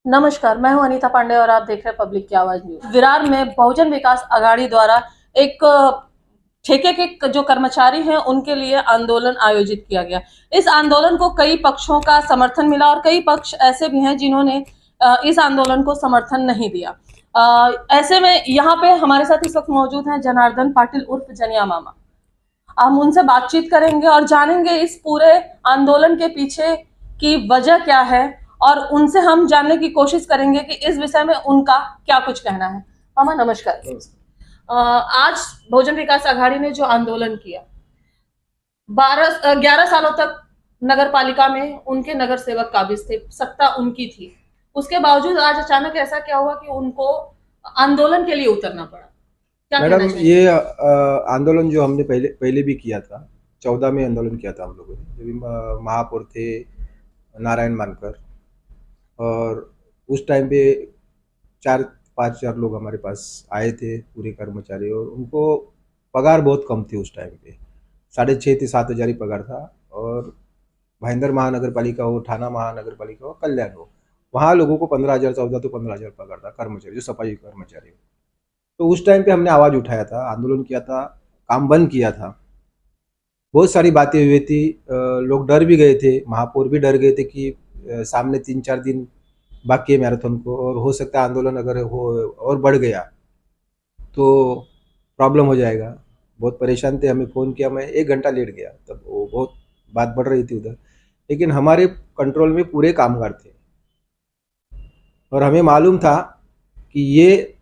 नमस्कार, मैं हूं अनीता पांडे और आप देख रहे हैं पब्लिक की आवाज न्यूज। विरार में बहुजन विकास अघाड़ी द्वारा एक ठेके के जो कर्मचारी हैं उनके लिए आंदोलन आयोजित किया गया। इस आंदोलन को कई पक्षों का समर्थन मिला और कई पक्ष ऐसे भी हैं जिन्होंने इस आंदोलन को समर्थन नहीं दिया। ऐसे में यहाँ पे हमारे साथ इस वक्त मौजूद हैं जनार्दन पाटिल उर्फ जनिया मामा। हम उनसे बातचीत करेंगे और जानेंगे इस पूरे आंदोलन के पीछे की वजह क्या है और उनसे हम जानने की कोशिश करेंगे कि इस विषय में उनका क्या कुछ कहना है। मामा नमस्कार। आज बहुजन विकास अघाड़ी ने जो आंदोलन किया, 11 सालों तक नगर पालिका में उनके नगर सेवक काबिज थे, सत्ता उनकी थी। उसके बावजूद आज अचानक ऐसा क्या हुआ कि उनको आंदोलन के लिए उतरना पड़ा? क्या कहना मैडम, चाहिए? ये आंदोलन जो हमने पहले पहले भी किया था। 14 में आंदोलन किया था हम लोगों ने, जब महापौर थे नारायण मानकर। और उस टाइम पे 4-5 हज़ार लोग हमारे पास आए थे, पूरे कर्मचारी, और उनको पगार बहुत कम थी उस टाइम पे। 6,500 से 7,000 ही पगार था। और भाईंदर महानगर पालिका हो, थाना महानगर पालिका हो, कल्याण हो, वहाँ लोगों को 15,000, 14 तो 15,000 पगार था कर्मचारी, जो सफाई कर्मचारी हो। तो उस टाइम पे हमने आवाज़ उठाया था, आंदोलन किया था, काम बंद किया था। बहुत सारी बातें हुई थी। लोग डर भी गए थे, महापौर भी डर गए थे कि सामने 3-4 दिन बाकी है मैराथन को, और हो सकता है आंदोलन अगर हो और बढ़ गया तो प्रॉब्लम हो जाएगा। बहुत परेशान थे, हमें फ़ोन किया, मैं 1 घंटा लेट गया, तब वो बहुत बात बढ़ रही थी उधर। लेकिन हमारे कंट्रोल में पूरे कामगार थे और हमें मालूम था कि ये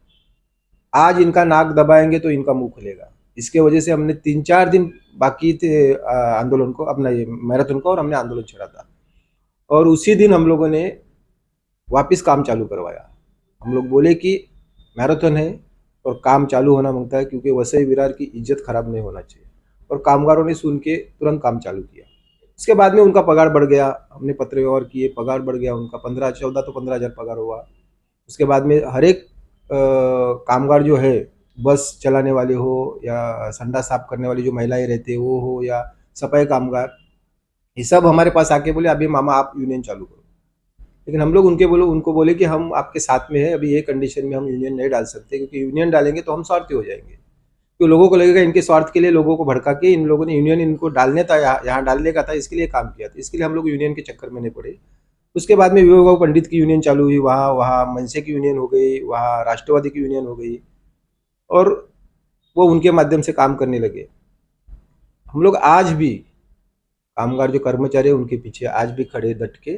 आज इनका नाक दबाएंगे तो इनका मुंह खुलेगा। इसके वजह से हमने 3-4 दिन बाकी थे आंदोलन को, अपना ये मैराथन को, और हमने आंदोलन छेड़ा था। और उसी दिन हम लोगों ने वापस काम चालू करवाया। हम लोग बोले कि मैराथन है और काम चालू होना मांगता है, क्योंकि वसई विरार की इज्जत खराब नहीं होना चाहिए। और कामगारों ने सुन के तुरंत काम चालू किया। उसके बाद में उनका पगार बढ़ गया, हमने पत्र व्यवहार किए, पगार बढ़ गया उनका 15-14 तो 15,000 पगार हुआ। उसके बाद में हर एक कामगार जो है, बस चलाने वाले हो या संडा साफ करने वाली जो महिलाएं रहते हैं वो हो, या सफाई कामगार, ये सब हमारे पास आके बोले अभी मामा आप यूनियन चालू करो। लेकिन हम लोग उनको बोले कि हम आपके साथ में है, अभी ये कंडीशन में हम यूनियन नहीं डाल सकते, क्योंकि यूनियन डालेंगे तो हम स्वार्थी हो जाएंगे। तो लोगों को लगेगा इनके स्वार्थ के लिए लोगों को भड़का के इन लोगों ने यूनियन इनको डालने था, यहाँ डालने का था, इसके लिए काम किया था। इसके लिए हम लोग यूनियन के चक्कर में नहीं पड़े। उसके बाद में विवेक पंडित की यूनियन चालू हुई, वहाँ वहाँ मनसे की यूनियन हो गई, वहाँ राष्ट्रवादी की यूनियन हो गई, और वो उनके माध्यम से काम करने लगे। हम लोग आज भी कामगार जो कर्मचारी है उनके पीछे आज भी खड़े डट के।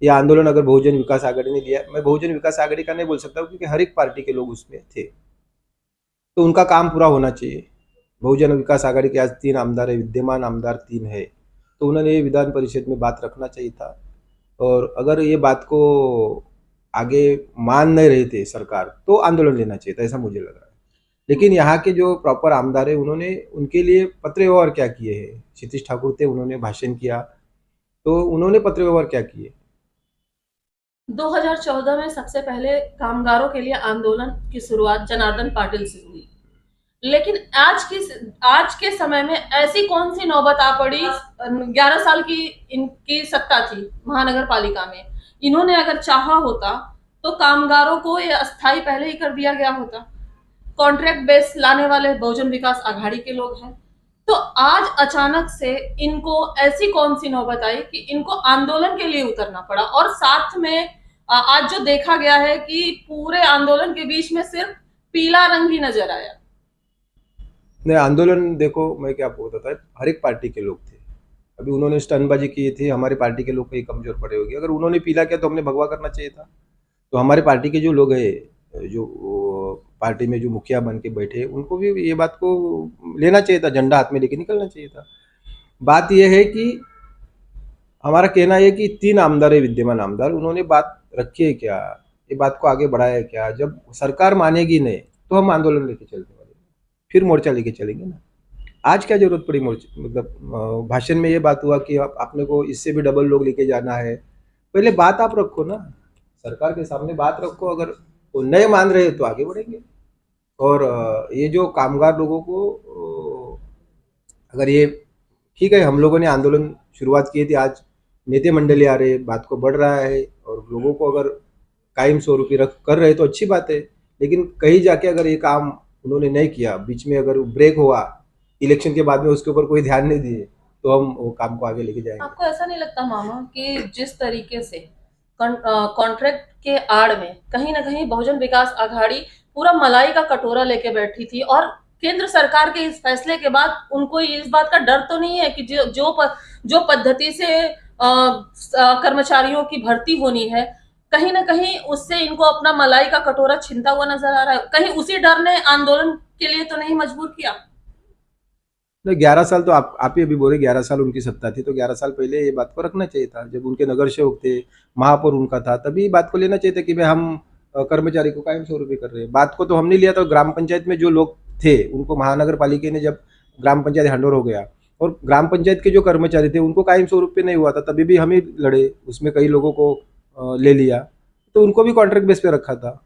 ये आंदोलन अगर बहुजन विकास आघाड़ी ने लिया, मैं बहुजन विकास आघाड़ी का नहीं बोल सकता क्योंकि हर एक पार्टी के लोग उसमें थे, तो उनका काम पूरा होना चाहिए। बहुजन विकास आघाड़ी के आज 3 आमदार है, विद्यमान आमदार 3 है, तो उन्होंने ये विधान परिषद में बात रखना चाहिए था। और अगर ये बात को आगे मान नहीं रहे थे सरकार, तो आंदोलन लेना चाहिए था, ऐसा मुझे लग रहा है। लेकिन यहाँ के जो प्रॉपर आमदार है उन्होंने उनके लिए पत्र व्यवहार क्या किए हैं। क्षितिज ठाकुर थे, उन्होंने भाषण किया, तो उन्होंने पत्र व्यवहार क्या किए। 2014 में सबसे पहले कामगारों के लिए आंदोलन की शुरुआत जनार्दन पाटिल से हुई, लेकिन आज के समय में ऐसी कौन सी नौबत आ पड़ी? 11 साल की इनकी सत्ता थी महानगर पालिका में। इन्होंने अगर चाहा होता तो कामगारों को ये अस्थाई पहले ही कर दिया गया होता। कॉन्ट्रैक्ट बेस लाने वाले बहुजन विकास अघाड़ी के लोग हैं। तो आज अचानक से इनको ऐसी कौन सी नौबत आई कि इनको आंदोलन के लिए उतरना पड़ा? और साथ में आज जो देखा गया है कि पूरे आंदोलन के बीच में सिर्फ पीला रंग ही नजर आया। नहीं, आंदोलन देखो, मैं क्या बोलता था, हर एक पार्टी के लोग थे। अभी उन्होंने स्टनबाजी की थी, हमारे पार्टी के लोग कहीं कमजोर पड़े होंगे। अगर उन्होंने पीला किया तो हमने भगवा करना चाहिए था। तो हमारे पार्टी के जो लोग हैं, जो पार्टी में जो मुखिया बन के बैठे, उनको भी ये बात को लेना चाहिए था, झंडा हाथ में लेके निकलना चाहिए था। बात यह है कि हमारा कहना है कि 3 आमदार है, विद्यमान आमदार, उन्होंने बात रखी है क्या, ये बात को आगे बढ़ाया है क्या। जब सरकार मानेगी नहीं तो हम आंदोलन लेके चलने वाले, फिर मोर्चा लेके चलेंगे ना। आज क्या जरूरत पड़ी मोर्चा, मतलब भाषण में ये बात हुआ कि आपने को इससे भी डबल लोग लेके जाना है। पहले बात आप रखो ना, सरकार के सामने बात रखो। अगर वो नए मान रहे तो आगे बढ़ेंगे। और ये जो कामगार लोगों को अगर ये ठीक है, हम लोगों ने आंदोलन शुरुआत की थी, आज नेता मंडली आ रहे, बात को बढ़ रहा है, और लोगों को अगर कायम स्वरूपी रख कर रहे तो अच्छी बात है, लेकिन कहीं जाके अगर ये काम उन्होंने नहीं किया, बीच में अगर ब्रेक हुआ इलेक्शन के बाद में, उसके ऊपर कोई ध्यान नहीं दिए, तो हम वो काम को आगे लेके जाएंगे। आपको ऐसा नहीं लगता मामा कि जिस तरीके से कॉन्ट्रैक्ट के आड़ में कहीं ना कहीं बहुजन विकास आघाड़ी पूरा मलाई का कटोरा लेके बैठी थी, और केंद्र सरकार के इस फैसले के बाद उनको इस बात का डर तो नहीं है कि जो पद्धति से कर्मचारियों की भर्ती होनी है, कहीं ना कहीं उससे इनको अपना मलाई का कटोरा छिनता हुआ नजर आ रहा है? कहीं उसी डर ने आंदोलन के लिए तो नहीं मजबूर किया? तो 11 साल तो आप ही अभी बोले 11 साल उनकी सत्ता थी, तो 11 साल पहले ये बात को रखना चाहिए था। जब उनके नगर सेवक थे, महापौर उनका था, तभी बात को लेना चाहिए था कि भाई हम कर्मचारी को कायम स्वरूपी कर रहे हैं। बात को तो हमने लिया था, ग्राम पंचायत में जो लोग थे उनको महानगर पालिका ने जब ग्राम पंचायत हैंडओवर हो गया, और ग्राम पंचायत के जो कर्मचारी थे उनको कायम स्वरूप पे नहीं हुआ था, तभी भी हम ही लड़े, उसमें कई लोगों को ले लिया, तो उनको भी कॉन्ट्रैक्ट बेस पे रखा था।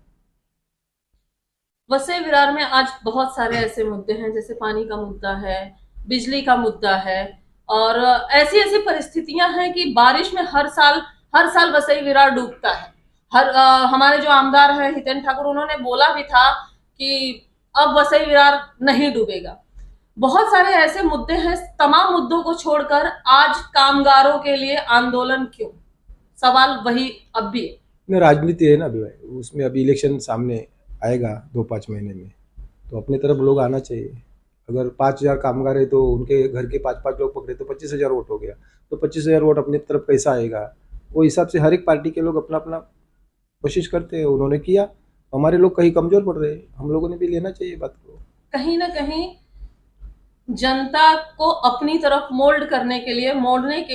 वसई विरार में आज बहुत सारे ऐसे मुद्दे हैं, जैसे पानी का मुद्दा है, बिजली का मुद्दा है, और ऐसी ऐसी परिस्थितियां हैं कि बारिश में हर साल वसई विरार डूबता है। हमारे जो आमदार है हितेन ठाकुर, उन्होंने बोला भी था कि अब वसई विरार नहीं डूबेगा। बहुत सारे ऐसे मुद्दे हैं, तमाम मुद्दों को छोड़कर आज कामगारों के लिए आंदोलन क्यों? सवाल वही अब भी है। में राजनीति है ना अभी भाई, उसमें अभी इलेक्शन सामने आएगा 2-5 महीने में, तो अपनी तरफ लोग आना चाहिए। अगर 5,000 कामगार है तो उनके घर के 5-5 लोग पकड़े तो 25,000 वोट हो गया, तो 25,000 वोट अपनी तरफ कैसा आएगा, वो हिसाब से हर एक पार्टी के लोग अपना अपना कोशिश करते हैं। उन्होंने किया, हमारे लोग कहीं कमजोर पड़ रहे हैं, हम लोगों ने भी लेना चाहिए बात को। कहीं ना कहीं जनता को अपनी तरफ मोड़ने के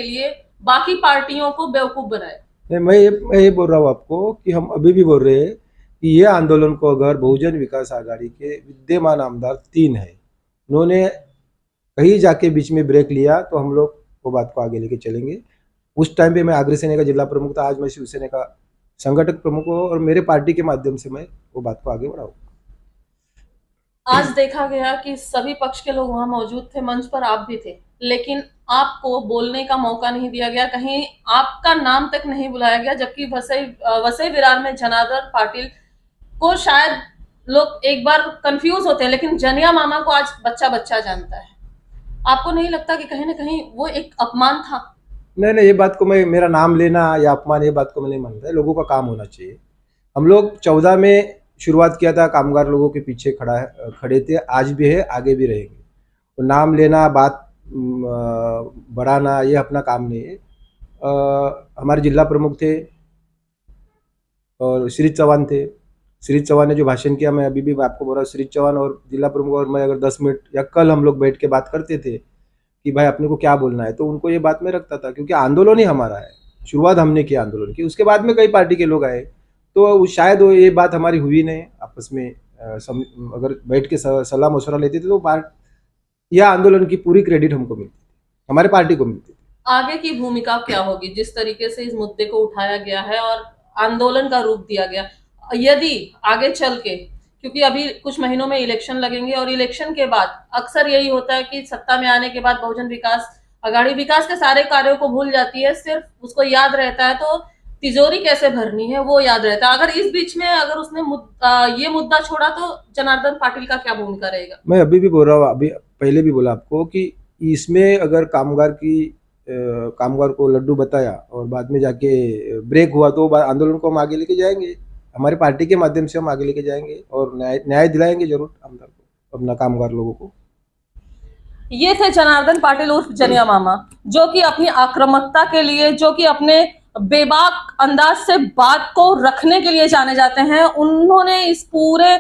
लिए बाकी पार्टियों को बेवकूफ बनाए। नहीं, मैं ये बोल रहा हूँ आपको कि हम अभी भी बोल रहे हैं कि ये आंदोलन को अगर बहुजन विकास आघाड़ी के विद्यमान आमदार 3 है, उन्होंने कहीं जाके बीच में ब्रेक लिया, तो हम लोग वो बात को आगे लेके चलेंगे। उस टाइम पे मैं अग्रसेना का जिला प्रमुख था, आज मैं शिवसेना का संगठक प्रमुख हूँ, और मेरे पार्टी के माध्यम से मैं वो बात को आगे बढ़ाऊँ। आज देखा गया कि सभी पक्ष के लोग वहां मौजूद थे, मंच पर आप भी थे, लेकिन आपको बोलने का मौका नहीं दिया गया, कहीं आपका नाम तक नहीं बुलाया गया, जबकि वसई विरार में जनार्दन पाटिल को शायद लोग एक बार कंफ्यूज होते हैं, लेकिन जनिया मामा को आज बच्चा बच्चा जानता है। आपको नहीं लगता कि कहीं ना कहीं वो एक अपमान था? नहीं, ये बात को मेरा नाम लेना या अपमान, ये बात को मैं नहीं मानता है। लोगों का काम होना चाहिए। हम लोग 14 में शुरुआत किया था, कामगार लोगों के पीछे खड़े थे, आज भी है, आगे भी रहेंगे। तो नाम लेना, बात बढ़ाना, ये अपना काम नहीं है। हमारे जिला प्रमुख थे और श्री चौहान थे। श्री चौहान ने जो भाषण किया, मैं अभी भी आपको बोल रहा हूँ, श्री चौहान और जिला प्रमुख और मैं अगर 10 मिनट या कल हम लोग बैठ के बात करते थे कि भाई अपने को क्या बोलना है, तो उनको ये बात में रखता था, क्योंकि आंदोलन ही हमारा है, शुरुआत हमने की आंदोलन की, उसके बाद में कई पार्टी के लोग आए, तो शायद वो ये बात हमारी हुई नहीं आपस में। अगर बैठ के सलाह मशवरा लेते थे तो यह आंदोलन की पूरी क्रेडिट हमको मिलती थी, हमारे पार्टी को मिलती थी। आगे की भूमिका क्या होगी? जिस तरीके से इस मुद्दे को उठाया गया है और आंदोलन का रूप दिया गया, यदि आगे चल के, क्योंकि अभी कुछ महीनों में इलेक्शन लगेंगे, और इलेक्शन के बाद अक्सर यही होता है कि सत्ता में आने के बाद बहुजन विकास आघाड़ी विकास के सारे कार्यों को भूल जाती है, सिर्फ उसको याद रहता है तो तिजोरी कैसे भरनी है वो याद रहता है। अगर इस बीच में अगर उसने ये मुद्दा छोड़ा तो जनार्दन पाटिल का क्या भूमिका रहेगा? मैं अभी भी बोल रहा हूँ, अभी पहले भी बोला आपको कि इसमें अगर कामगार को लड्डू बताया और बाद में जाके ब्रेक हुआ, तो आंदोलन को हम आगे लेके जाएंगे, हमारी पार्टी के माध्यम से हम आगे लेके जाएंगे और न्याय दिलाएंगे जरूर आमदार को, अपना कामगार लोगों को। ये थे जनार्दन पाटिल उर्फ जनिया मामा, जो कि अपनी आक्रामकता के लिए, जो कि अपने बेबाक अंदाज से बात को रखने के लिए जाने जाते हैं। उन्होंने इस पूरे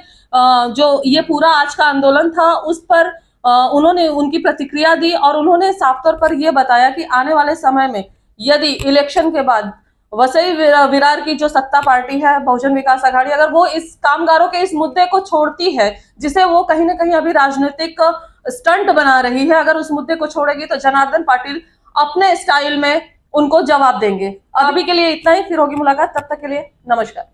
जो ये पूरा आज का आंदोलन था उस पर उन्होंने उनकी प्रतिक्रिया दी, और उन्होंने साफ तौर पर यह बताया कि आने वाले समय में यदि इलेक्शन के बाद वसई विरार की जो सत्ता पार्टी है बहुजन विकास आघाड़ी, अगर वो इस कामगारों के इस मुद्दे को छोड़ती है, जिसे वो कहीं ना कहीं अभी राजनीतिक स्टंट बना रही है, अगर उस मुद्दे को छोड़ेगी तो जनार्दन पाटिल अपने स्टाइल में उनको जवाब देंगे। अभी के लिए इतना ही, फिर होगी मुलाकात, तब तक के लिए नमस्कार।